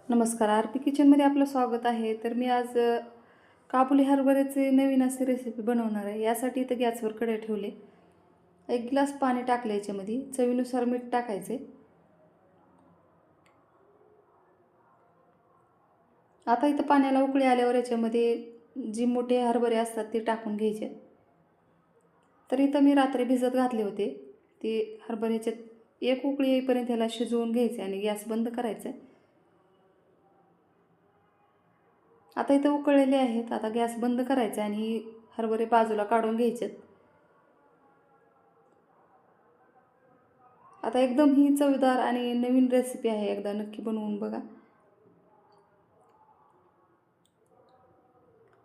नमस्कार, आरती किचनमध्ये आपलं स्वागत आहे. तर मी आज काबुली हरभऱ्याचे नवीन अशी रेसिपी बनवणार आहे. यासाठी इथं गॅसवर कढई ठेवले. 1 ग्लास पाणी टाकलं याच्यामध्ये. चवीनुसार मीठ टाकायचे. आता इथं पाण्याला उकळी आल्यावर याच्यामध्ये जी मोठे हरभरे असतात ते टाकून घ्यायचे. तर इथं मी रात्री भिजत घातले होते. ते हरभऱ्याच्यात एक उकळी येईपर्यंत याला शिजवून घ्यायचे आणि गॅस बंद करायचा. आता इथं उकळलेले आहेत. आता गॅस बंद करायचा आणि हरभरे बाजूला काढून घ्यायचे. आता एकदम ही चवदार आणि नवीन रेसिपी आहे. एकदा नक्की बनवून बघा.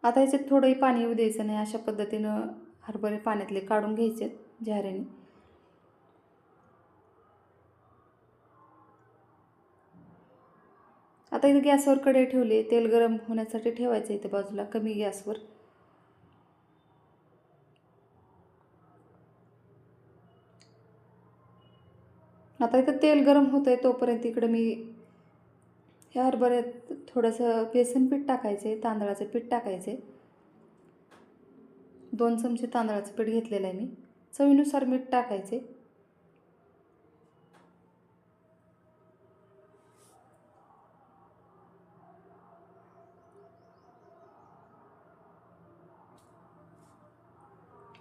आता ह्याच्यात थोडंही पाणी येऊ द्यायचं नाही. अशा पद्धतीनं हरभरे पाण्यातले काढून घ्यायचे झाऱ्याने. आता इथं गॅसवर कढई ठेवली. तेल गरम होण्यासाठी ठेवायचं इथं बाजूला कमी गॅसवर. आता इथं तेल गरम होतंय तोपर्यंत इकडं मी ह्या हरभऱ्यात थोडंसं बेसन पीठ टाकायचे, तांदळाचं पीठ टाकायचे. 2 चमचे तांदळाचं पीठ घेतलेलं आहे मी. चवीनुसार मीठ टाकायचे.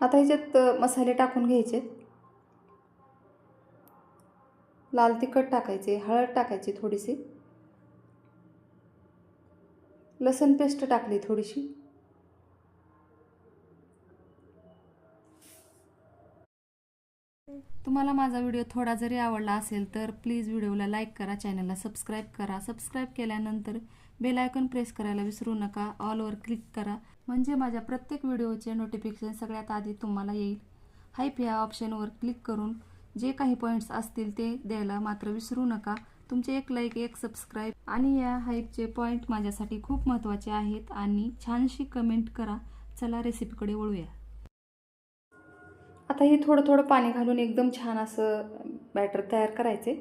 आता ह्याच्यात मसाले टाकून घ्यायचे. लाल तिखट टाकायचे, हळद टाकायची थोडीशी, लसूण पेस्ट टाकली थोडीशी. तुम्हाला माझा व्हिडिओ थोडा जरी आवडला असेल तर प्लीज व्हिडिओला लाईक करा, चॅनलला सबस्क्राईब करा. सबस्क्राईब केल्यानंतर बेल आयकॉन प्रेस करायला विसरू नका. ऑलवर क्लिक करा म्हणजे माझ्या प्रत्येक व्हिडिओचे नोटिफिकेशन सगळ्यात आधी तुम्हाला येईल. हाईप या ऑप्शनवर क्लिक करून जे काही पॉईंट्स असतील ते द्यायला मात्र विसरू नका. तुमचे एक लाईक, एक सबस्क्राईब आणि या हाईपचे पॉईंट माझ्यासाठी खूप महत्त्वाचे आहेत. आणि छानशी कमेंट करा. चला रेसिपीकडे वळूया. आता हे थोडं थोडं पाणी घालून एकदम छान असं बॅटर तयार करायचे.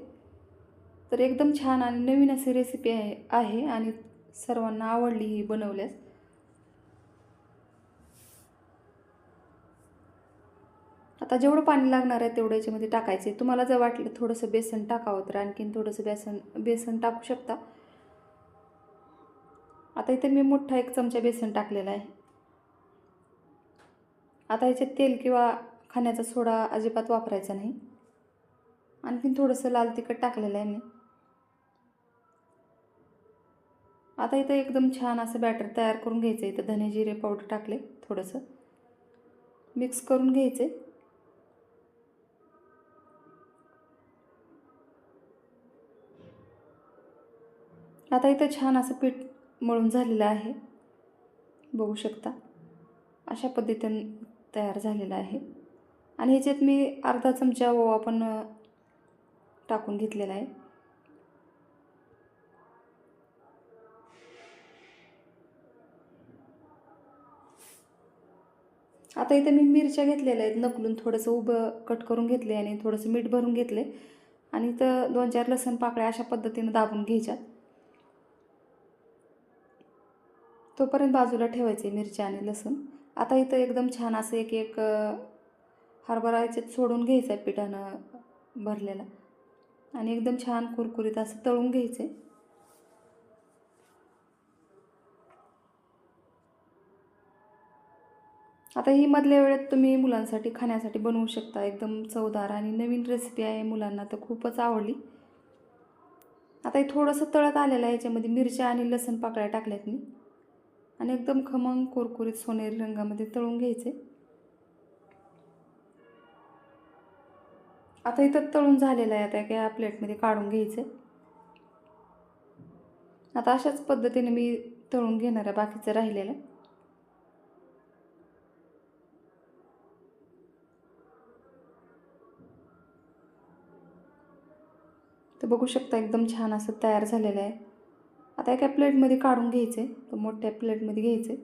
तर एकदम छान आणि नवीन अशी रेसिपी आहे आणि सर्वांना आवडली ही बनवल्यास. आता जेवढं पाणी लागणार आहे तेवढं याच्यामध्ये टाकायचे. तुम्हाला जर वाटलं थोडंसं बेसन टाकावं तर आणखीन थोडंसं बेसन टाकू शकता. आता इथे मी मोठा 1 चमचा बेसन टाकलेला आहे. आता ह्याच्यात तेल किंवा खाण्याचा सोडा अजिबात वापरायचा नाही. आणखीन थोडंसं लाल तिखट टाकलेलं आहे मी. आता इथं एकदम छान असं बॅटर तयार करून घ्यायचं. इथं धने जिरे पावडर टाकले, थोडंसं मिक्स करून घ्यायचे. आता इथं छान असं पीठ मळून झालेलं आहे, बघू शकता. अशा पद्धतीने तयार झालेलं आहे. आणि ह्याच्यात मी अर्धा चमचा ओवा पण टाकून घेतलेला आहे. आता इथे मी मिरच्या घेतलेल्या आहेत, नकलून थोडंसं उभं कट करून घेतले आणि थोडंसं मीठ भरून घेतले. आणि इथं 2-4 लसूण पाकळ्या अशा पद्धतीनं दाबून घ्यायच्या. तोपर्यंत बाजूला ठेवायचे मिरच्या आणि लसूण. आता इथं एकदम छान असं एक एक हरभरा याच्यात सोडून घ्यायचा आहे पिठानं भरलेला आणि एकदम छान कुरकुरीत असं तळून घ्यायचे. आता ही मधल्या वेळेत तुम्ही मुलांसाठी खाण्यासाठी बनवू शकता. एकदम चवदार आणि नवीन रेसिपी आहे, मुलांना तर खूपच आवडली. आता हे थोडंसं तळत आलेलं आहे. याच्यामध्ये मिरच्या आणि लसूण पाकळ्या टाकल्यात मी आणि एकदम खमंग कुरकुरीत सोनेरी रंगामध्ये तळून घ्यायचे. आता इथं तळून झालेलं आहे. आता एका प्लेटमध्ये काढून घ्यायचे. आता अशाच पद्धतीने मी तळून घेणार आहे बाकीचं राहिलेलं. तर बघू शकता एकदम छान असं तयार झालेलं आहे. आता एका प्लेटमध्ये काढून घ्यायचे. तर मोठ्या प्लेटमध्ये घ्यायचे.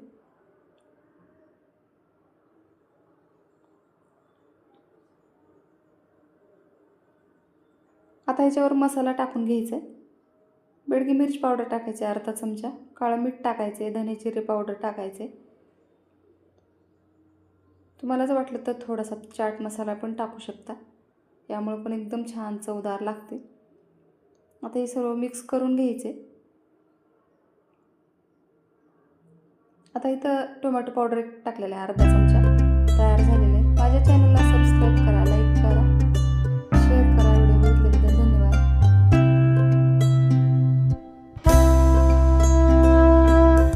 आता ह्याच्यावर मसाला टाकून घ्यायचा आहे. बेडगी मिरची पावडर टाकायचे अर्धा चमचा, काळं मीठ टाकायचे, धने जिरे पावडर टाकायचे. तुम्हाला जर वाटलं तर थोडासा चाट मसाला पण टाकू शकता, यामुळे पण एकदम छान चवदार लागते. आता हे सर्व मिक्स करून घ्यायचे. आता इथं टोमॅटो पावडर टाकलेला आहे अर्धा चमचा, तयार झालेलं आहे. माझ्या चॅनलला